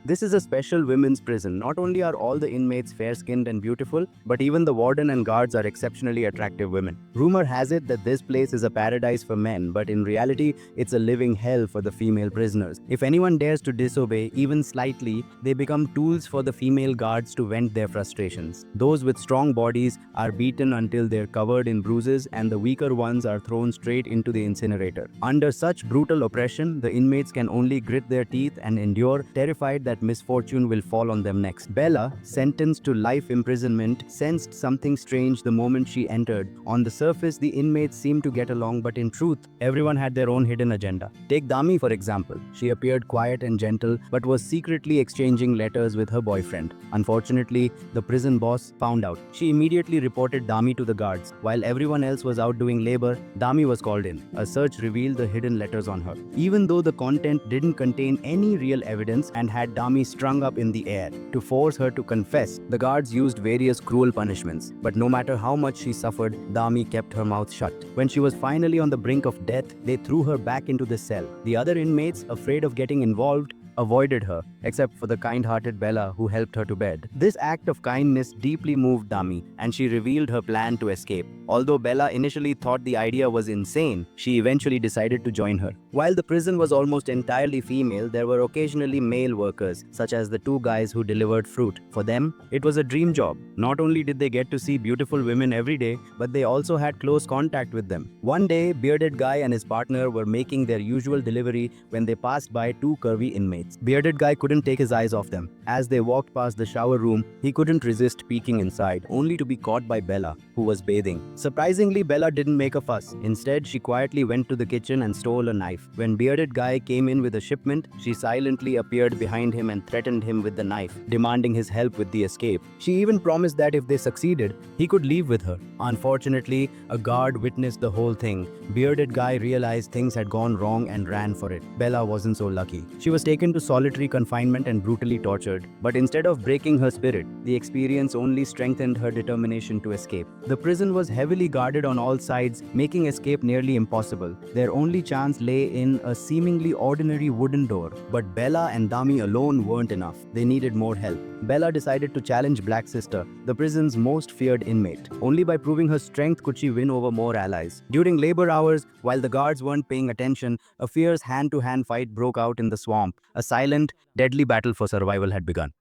This is a special women's prison. Not only are all the inmates fair-skinned and beautiful, but even the warden and guards are exceptionally attractive women. Rumor has it that this place is a paradise for men, but in reality, it's a living hell for the female prisoners. If anyone dares to disobey, even slightly, they become tools for the female guards to vent their frustrations. Those with strong bodies are beaten until they're covered in bruises, and the weaker ones are thrown straight into the incinerator. Under such brutal oppression, the inmates can only grit their teeth and endure, terrified that misfortune will fall on them next. Bella, sentenced to life imprisonment, sensed something strange the moment she entered. On the surface, the inmates seemed to get along, but in truth, everyone had their own hidden agenda. Take Dami, for example. She appeared quiet and gentle, but was secretly exchanging letters with her boyfriend. Unfortunately, the prison boss found out. She immediately reported Dami to the guards. While everyone else was out doing labor, Dami was called in. A search revealed the hidden letters on her. Even though the content didn't contain any real evidence and had Dami strung up in the air, to force her to confess, the guards used various cruel punishments. But no matter how much she suffered, Dami kept her mouth shut. When she was finally on the brink of death, they threw her back into the cell. The other inmates, afraid of getting involved, avoided her, except for the kind-hearted Bella who helped her to bed. This act of kindness deeply moved Dami, and she revealed her plan to escape. Although Bella initially thought the idea was insane, she eventually decided to join her. While the prison was almost entirely female, there were occasionally male workers, such as the two guys who delivered fruit. For them, it was a dream job. Not only did they get to see beautiful women every day, but they also had close contact with them. One day, bearded guy and his partner were making their usual delivery when they passed by two curvy inmates. Bearded guy couldn't take his eyes off them. As they walked past the shower room, he couldn't resist peeking inside, only to be caught by Bella, who was bathing. Surprisingly, Bella didn't make a fuss. Instead, she quietly went to the kitchen and stole a knife. When bearded guy came in with a shipment, she silently appeared behind him and threatened him with the knife, demanding his help with the escape. She even promised that if they succeeded, he could leave with her. Unfortunately, a guard witnessed the whole thing. Bearded guy realized things had gone wrong and ran for it. Bella wasn't so lucky. She was taken to solitary confinement and brutally tortured. But instead of breaking her spirit, the experience only strengthened her determination to escape. The prison was heavily guarded on all sides, making escape nearly impossible. Their only chance lay in a seemingly ordinary wooden door. But Bella and Dami alone weren't enough. They needed more help. Bella decided to challenge Black Sister, the prison's most feared inmate. Only by proving her strength could she win over more allies. During labor hours, while the guards weren't paying attention, a fierce hand-to-hand fight broke out in the swamp. A silent, deadly battle for survival had begun.